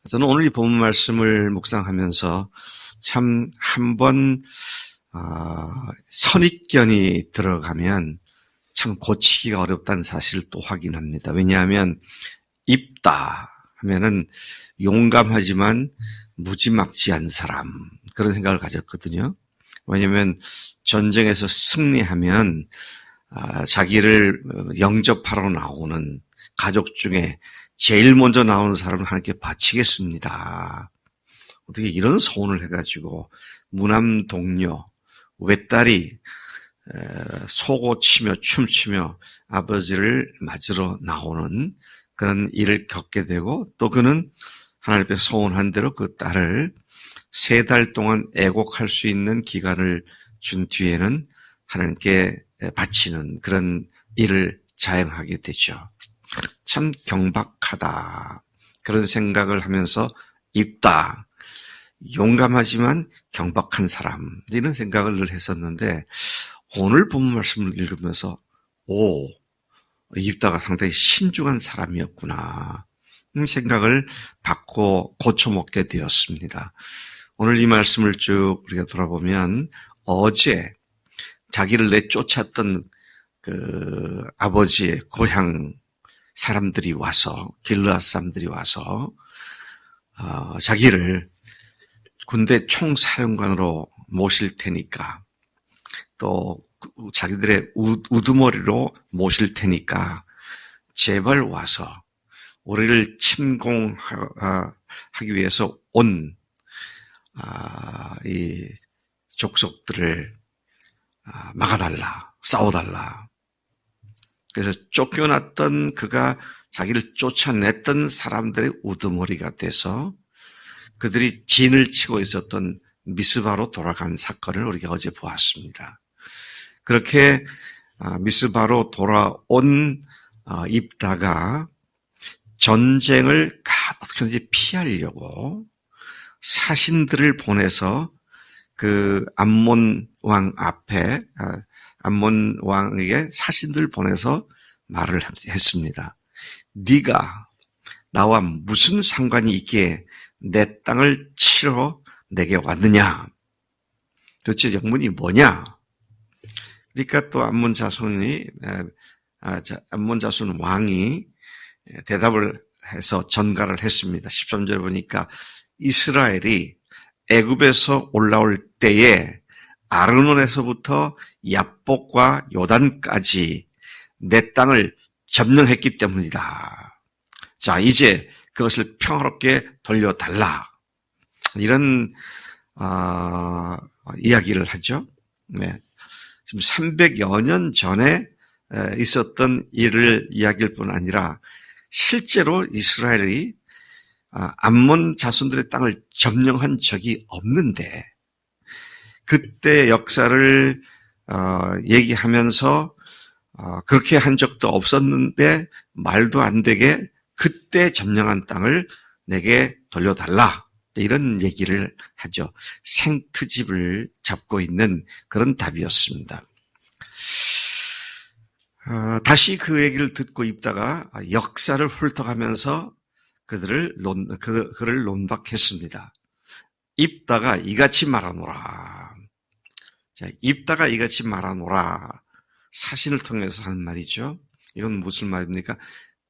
저는 오늘 이 본문 말씀을 묵상하면서 참 한번 선입견이 들어가면 참 고치기가 어렵다는 사실을 또 확인합니다. 왜냐하면 입다 하면은 용감하지만 무지막지한 사람, 그런 생각을 가졌거든요. 왜냐하면 전쟁에서 승리하면 자기를 영접하러 나오는 가족 중에 제일 먼저 나오는 사람을 하나님께 바치겠습니다. 어떻게 이런 소원을 해가지고 무남 동료, 외딸이 소고치며 춤추며 아버지를 맞으러 나오는 그런 일을 겪게 되고, 또 그는 하나님 앞에 소원한 대로 그 딸을 3달 동안 애곡할 수 있는 기간을 준 뒤에는 하나님께 바치는 그런 일을 자행하게 되죠. 참 경박하다, 그런 생각을 하면서 입다, 용감하지만 경박한 사람, 이런 생각을 늘 했었는데, 오늘 본문 말씀을 읽으면서 입다가 상당히 신중한 사람이었구나, 생각을 받고 고쳐먹게 되었습니다. 오늘 이 말씀을 쭉 우리가 돌아보면, 어제 자기를 내쫓았던 그 아버지의 고향 사람들이 와서, 길르앗 사람들이 와서 자기를 군대 총사령관으로 모실 테니까, 또 자기들의 우두머리로 모실 테니까 제발 와서 우리를 침공하기 위해서 온 이 족속들을 막아달라, 싸워달라. 그래서 쫓겨났던, 그가 자기를 쫓아냈던 사람들의 우두머리가 돼서 그들이 진을 치고 있었던 미스바로 돌아간 사건을 우리가 어제 보았습니다. 그렇게 미스바로 돌아온 입다가 전쟁을 어떻게든지 피하려고 사신들을 보내서 그 암몬 왕 앞에, 암몬 왕에게 사신들을 보내서 말을 했습니다. 네가 나와 무슨 상관이 있기에 내 땅을 치러 내게 왔느냐? 도대체 영문이 뭐냐? 그러니까 또 암몬 자손 왕이 대답을 해서 전가를 했습니다. 13절 보니까 이스라엘이 애굽에서 올라올 때에 아르논에서부터 야복과 요단까지 내 땅을 점령했기 때문이다. 자, 이제 그것을 평화롭게 돌려달라. 이런 이야기를 하죠. 네. 지금 300여 년 전에 있었던 일을 이야기할 뿐 아니라 실제로 이스라엘이 암몬 자손들의 땅을 점령한 적이 없는데, 그때 역사를 얘기하면서 그렇게 한 적도 없었는데 말도 안 되게 그때 점령한 땅을 내게 돌려달라, 이런 얘기를 하죠. 생트집을 잡고 있는 그런 답이었습니다. 다시 그 얘기를 듣고 있다가 역사를 훑어가면서 그를 논박했습니다. 입다가 이같이 말하노라. 자, 입다가 이같이 말하노라. 사신을 통해서 하는 말이죠. 이건 무슨 말입니까?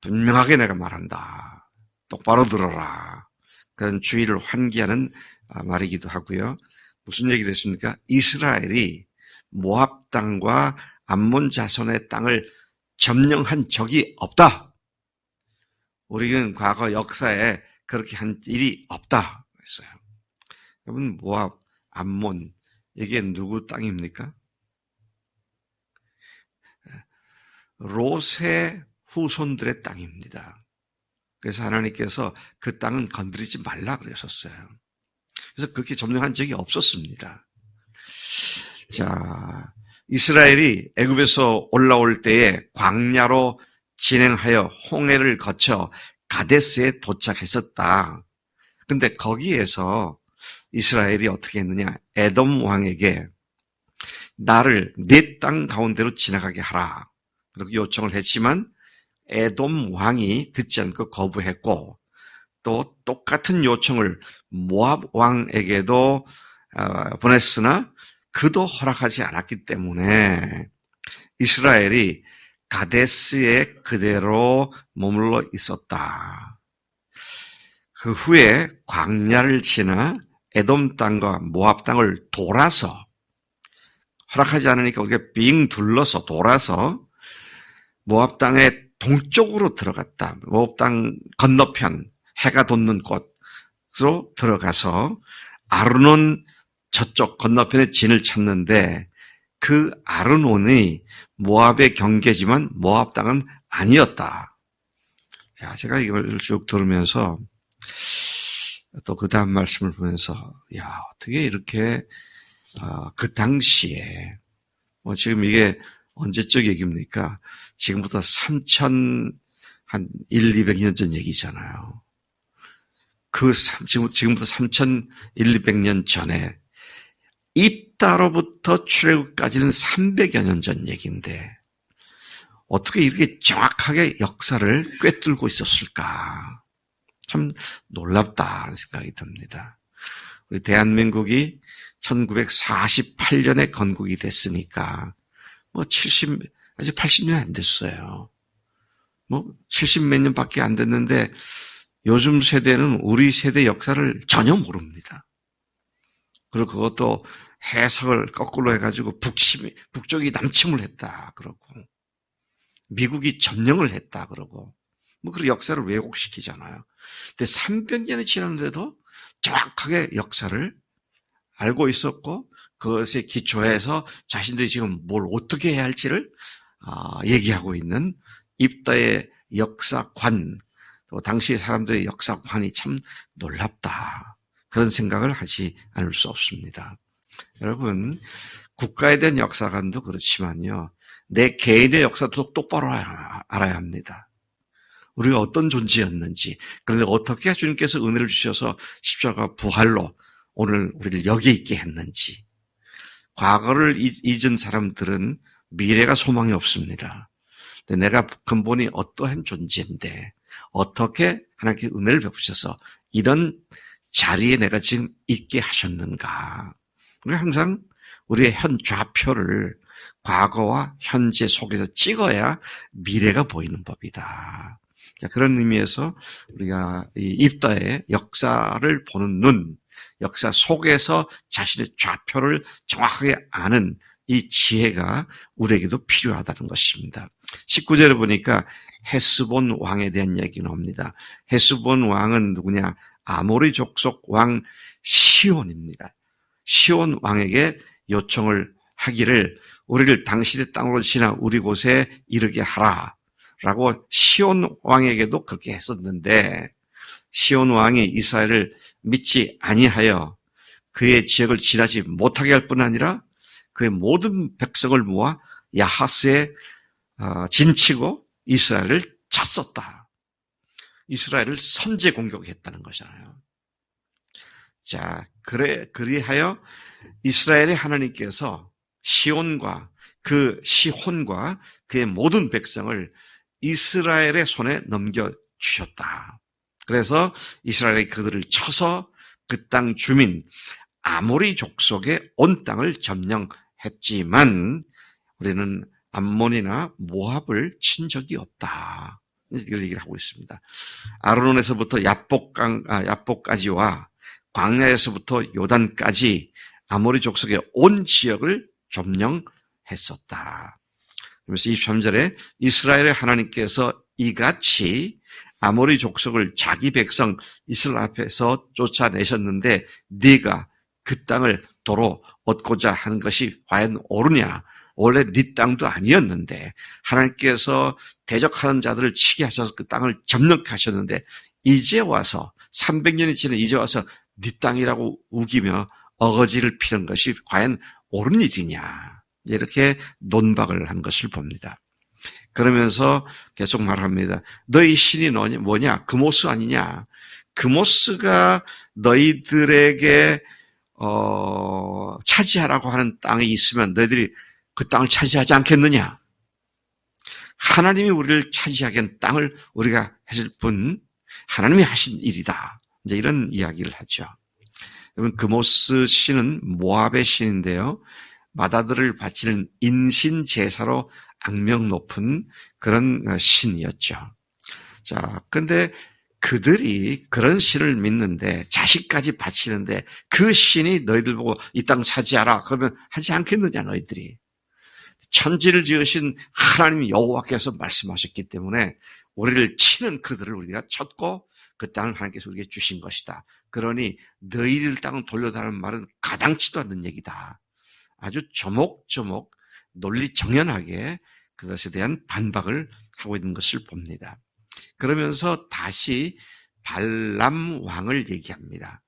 분명하게 내가 말한다. 똑바로 들어라. 그런 주의를 환기하는 말이기도 하고요. 무슨 얘기를 했습니까? 이스라엘이 모압 땅과 암몬 자손의 땅을 점령한 적이 없다. 우리는 과거 역사에 그렇게 한 일이 없다 했어요. 여러분, 모압, 암몬, 이게 누구 땅입니까? 롯의 후손들의 땅입니다. 그래서 하나님께서 그 땅은 건드리지 말라 그러셨어요. 그래서 그렇게 점령한 적이 없었습니다. 자, 이스라엘이 애굽에서 올라올 때에 광야로 진행하여 홍해를 거쳐 가데스에 도착했었다. 근데 거기에서 이스라엘이 어떻게 했느냐? 에돔 왕에게 나를 네 땅 가운데로 지나가게 하라, 그렇게 요청을 했지만 에돔 왕이 듣지 않고 거부했고, 또 똑같은 요청을 모압 왕에게도 보냈으나 그도 허락하지 않았기 때문에 이스라엘이 가데스에 그대로 머물러 있었다. 그 후에 광야를 지나 에돔 땅과 모압 땅을 돌아서, 허락하지 않으니까 우리가 빙 둘러서 돌아서 모압 땅의 동쪽으로 들어갔다. 모압 땅 건너편 해가 돋는 곳으로 들어가서 아르논 저쪽 건너편에 진을 쳤는데 그 아르논이 모압의 경계지만 모압 땅은 아니었다. 자, 제가 이걸 쭉 들으면서 또 그 다음 말씀을 보면서 어떻게 이렇게 그 당시에 지금 이게 언제적 얘기입니까? 지금부터 한 200년 전 얘기잖아요. 지금부터 3,200년 전에 입다로부터 출애굽까지는 300여 년 전 얘기인데 어떻게 이렇게 정확하게 역사를 꿰뚫고 있었을까? 참 놀랍다는 생각이 듭니다. 우리 대한민국이 1948년에 건국이 됐으니까 아직 80년 안 됐어요. 70 몇 년밖에 안 됐는데 요즘 세대는 우리 세대 역사를 전혀 모릅니다. 그리고 그것도 해석을 거꾸로 해가지고 북쪽이 남침을 했다 그러고 미국이 점령을 했다 그러고 그런 역사를 왜곡시키잖아요. 근데 300년이 지났는데도 정확하게 역사를 알고 있었고 그것에 기초해서 자신들이 지금 뭘 어떻게 해야 할지를 얘기하고 있는 입다의 역사관, 또 당시 사람들의 역사관이 참 놀랍다. 그런 생각을 하지 않을 수 없습니다. 여러분, 국가에 대한 역사관도 그렇지만요. 내 개인의 역사도 똑바로 알아야 합니다. 우리가 어떤 존재였는지, 그런데 어떻게 주님께서 은혜를 주셔서 십자가 부활로 오늘 우리를 여기 있게 했는지. 과거를 잊은 사람들은 미래가 소망이 없습니다. 근데 내가 근본이 어떠한 존재인데 어떻게 하나님께 은혜를 베푸셔서 이런 자리에 내가 지금 있게 하셨는가. 우리 항상 우리의 현 좌표를 과거와 현재 속에서 찍어야 미래가 보이는 법이다. 자, 그런 의미에서 우리가 이 입다의 역사를 보는 눈, 역사 속에서 자신의 좌표를 정확하게 아는 이 지혜가 우리에게도 필요하다는 것입니다. 19절에 보니까 헤스본 왕에 대한 얘기가 나옵니다. 헤스본 왕은 누구냐? 아모리 족속 왕 시온입니다. 시온 왕에게 요청을 하기를 우리를 당신의 땅으로 지나 우리 곳에 이르게 하라 라고 시온 왕에게도 그렇게 했었는데 시온 왕이 이스라엘을 믿지 아니하여 그의 지역을 지나지 못하게 할 뿐 아니라 그의 모든 백성을 모아 야하스에 진치고 이스라엘을 쳤었다. 이스라엘을 선제 공격했다는 것이잖아요. 자, 그리하여 이스라엘의 하나님께서 시혼과 그의 모든 백성을 이스라엘의 손에 넘겨주셨다. 그래서 이스라엘이 그들을 쳐서 그 땅 주민 아모리 족속의 온 땅을 점령했지만 우리는 암몬이나 모압을 친 적이 없다. 이걸 얘기를 하고 있습니다. 아르논에서부터 야복까지와 광야에서부터 요단까지 아모리 족속의 온 지역을 점령했었다. 그래서 23절에 이스라엘의 하나님께서 이같이 아모리 족속을 자기 백성 이스라엘 앞에서 쫓아내셨는데 네가 그 땅을 도로 얻고자 하는 것이 과연 옳으냐? 원래 네 땅도 아니었는데 하나님께서 대적하는 자들을 치게 하셔서 그 땅을 점령하셨는데 이제 와서 300년이 지난 이제 와서 네 땅이라고 우기며 어거지를 피는 것이 과연 옳은 일이냐? 이렇게 논박을 한 것을 봅니다. 그러면서 계속 말합니다. 너희 신이 뭐냐? 그모스 아니냐? 그모스가 너희들에게 차지하라고 하는 땅이 있으면 너희들이 그 땅을 차지하지 않겠느냐? 하나님이 우리를 차지하게 한 땅을 우리가 했을 뿐 하나님이 하신 일이다. 이제 이런 이야기를 하죠. 여러분, 그모스 신은 모압의 신인데요. 마다들을 바치는 인신 제사로 악명 높은 그런 신이었죠. 자, 근데 그들이 그런 신을 믿는데 자식까지 바치는데 그 신이 너희들 보고 이 땅 차지하라 그러면 하지 않겠느냐 너희들이. 천지를 지으신 하나님 여호와께서 말씀하셨기 때문에 우리를 치는 그들을 우리가 쳤고 그 땅을 하나님께서 우리에게 주신 것이다. 그러니 너희들 땅을 돌려달라는 말은 가당치도 않는 얘기다. 아주 조목조목 논리정연하게 그것에 대한 반박을 하고 있는 것을 봅니다. 그러면서 다시 발람 왕을 얘기합니다.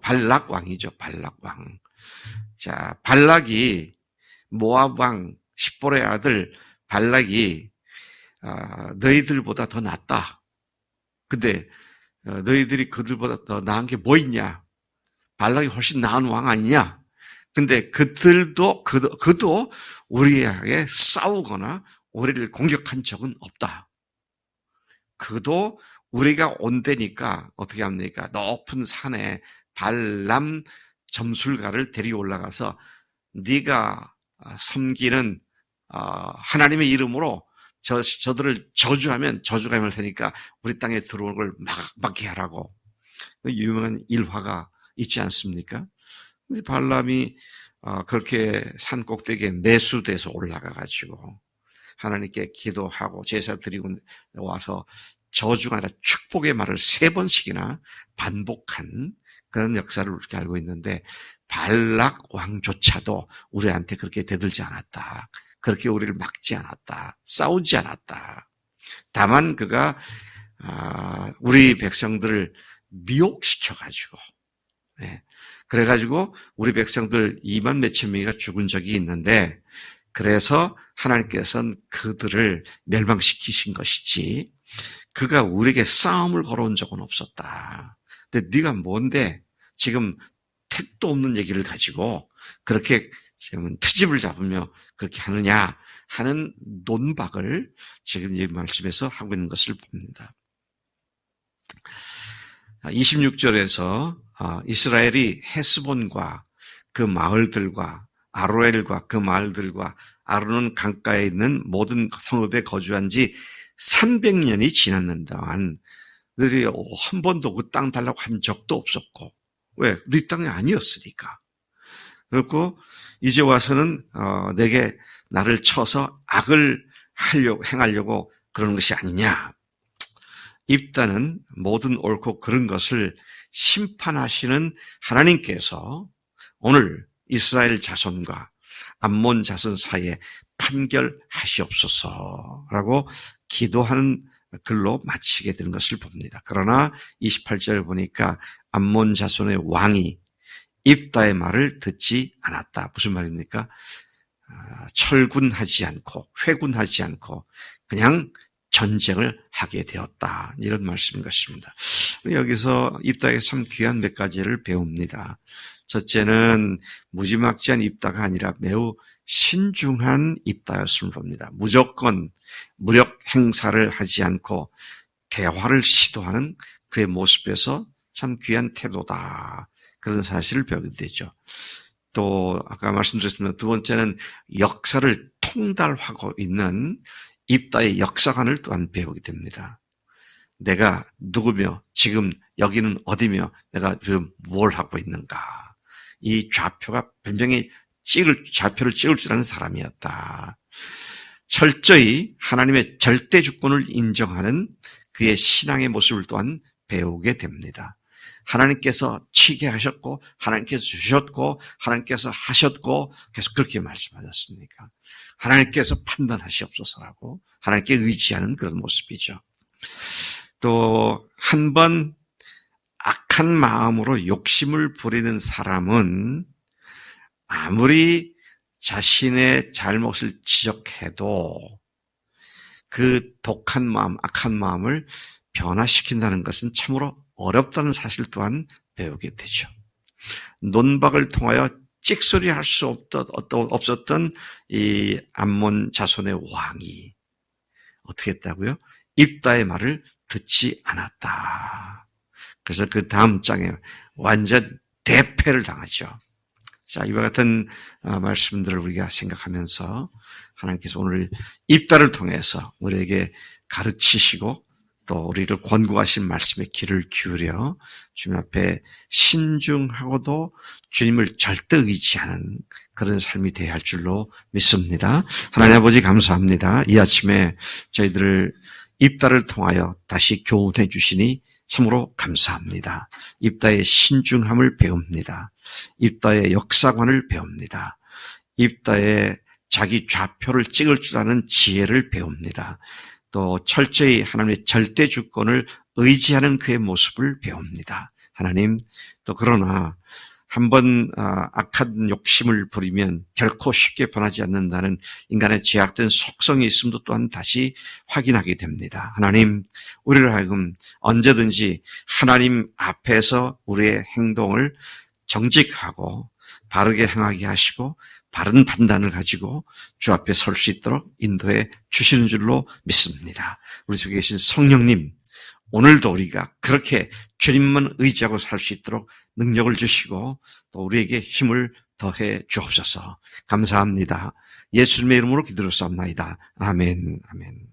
발락 왕이죠. 발락 왕. 자, 발락이 모압 왕 십볼의 아들 발락이 너희들보다 더 낫다. 근데 너희들이 그들보다 더 나은 게 뭐 있냐? 발락이 훨씬 나은 왕 아니냐? 근데 그도 우리에게 싸우거나 우리를 공격한 적은 없다. 그도 우리가 온다니까 어떻게 합니까? 높은 산에 발람 점술가를 데리고 올라가서 네가 섬기는 하나님의 이름으로 저들을 저주하면 저주가 임할 테니까 우리 땅에 들어오는 걸 막게 하라고. 유명한 일화가 있지 않습니까? 근데 발람이 그렇게 산 꼭대기에 매수돼서 올라가가지고 하나님께 기도하고 제사 드리고 와서 저주가 아니라 축복의 말을 3번씩이나 반복한 그런 역사를 우리가 알고 있는데 발락 왕조차도 우리한테 그렇게 대들지 않았다. 그렇게 우리를 막지 않았다. 싸우지 않았다. 다만 그가 우리 백성들을 미혹시켜가지고 그래가지고 우리 백성들 2만 몇천 명이가 죽은 적이 있는데 그래서 하나님께서는 그들을 멸망시키신 것이지 그가 우리에게 싸움을 걸어온 적은 없었다. 근데 네가 뭔데 지금 택도 없는 얘기를 가지고 그렇게 지금 트집을 잡으며 그렇게 하느냐 하는 논박을 지금 이 말씀에서 하고 있는 것을 봅니다. 26절에서 이스라엘이 헤스본과 그 마을들과 아로엘과 그 마을들과 아르논 강가에 있는 모든 성읍에 거주한 지 300년이 지났는 동안 너희들이 한 번도 그 땅 달라고 한 적도 없었고 왜? 네 땅이 아니었으니까. 그렇고 이제 와서는 내게 나를 쳐서 악을 행하려고 그러는 것이 아니냐. 입다는 모든 옳고 그른 것을 심판하시는 하나님께서 오늘 이스라엘 자손과 암몬 자손 사이에 판결하시옵소서라고 기도하는 글로 마치게 되는 것을 봅니다. 그러나 28절을 보니까 암몬 자손의 왕이 입다의 말을 듣지 않았다. 무슨 말입니까? 철군하지 않고 회군하지 않고 그냥 전쟁을 하게 되었다. 이런 말씀인 것입니다. 여기서 입다의 참 귀한 몇 가지를 배웁니다. 첫째는 무지막지한 입다가 아니라 매우 신중한 입다였음을 봅니다. 무조건 무력 행사를 하지 않고 대화를 시도하는 그의 모습에서 참 귀한 태도다. 그런 사실을 배우게 되죠. 또 아까 말씀드렸습니다. 두 번째는 역사를 통달하고 있는 입다의 역사관을 또한 배우게 됩니다. 내가 누구며 지금 여기는 어디며 내가 지금 뭘 하고 있는가. 이 좌표가 분명히 좌표를 찍을 줄 아는 사람이었다. 철저히 하나님의 절대 주권을 인정하는 그의 신앙의 모습을 또한 배우게 됩니다. 하나님께서 치게 하셨고 하나님께서 주셨고 하나님께서 하셨고 계속 그렇게 말씀하셨습니까? 하나님께서 판단하시옵소서라고 하나님께 의지하는 그런 모습이죠. 또 한 번 악한 마음으로 욕심을 부리는 사람은 아무리 자신의 잘못을 지적해도 그 독한 마음, 악한 마음을 변화시킨다는 것은 참으로 어렵다는 사실 또한 배우게 되죠. 논박을 통하여 찍소리할 수 없었던 이 암몬 자손의 왕이 어떻게 했다고요? 입다의 말을 듣지 않았다. 그래서 그 다음 장에 완전 대패를 당하죠. 자, 이와 같은 말씀들을 우리가 생각하면서 하나님께서 오늘 입다를 통해서 우리에게 가르치시고 또 우리를 권고하신 말씀에 귀를 기울여 주님 앞에 신중하고도 주님을 절대 의지하는 그런 삶이 되어야 할 줄로 믿습니다. 하나님 아버지 감사합니다. 이 아침에 저희들을 입다를 통하여 다시 교훈해 주시니 참으로 감사합니다. 입다의 신중함을 배웁니다. 입다의 역사관을 배웁니다. 입다의 자기 좌표를 찍을 줄 아는 지혜를 배웁니다. 또 철저히 하나님의 절대 주권을 의지하는 그의 모습을 배웁니다. 하나님, 또 그러나 한번 악한 욕심을 부리면 결코 쉽게 변하지 않는다는 인간의 죄악된 속성이 있음도 또한 다시 확인하게 됩니다. 하나님, 우리를 하여금 언제든지 하나님 앞에서 우리의 행동을 정직하고 바르게 행하게 하시고 바른 판단을 가지고 주 앞에 설 수 있도록 인도해 주시는 줄로 믿습니다. 우리 속에 계신 성령님, 오늘도 우리가 그렇게 주님만 의지하고 살 수 있도록 능력을 주시고 또 우리에게 힘을 더해 주옵소서. 감사합니다. 예수님의 이름으로 기도를 쌉나이다. 아멘, 아멘.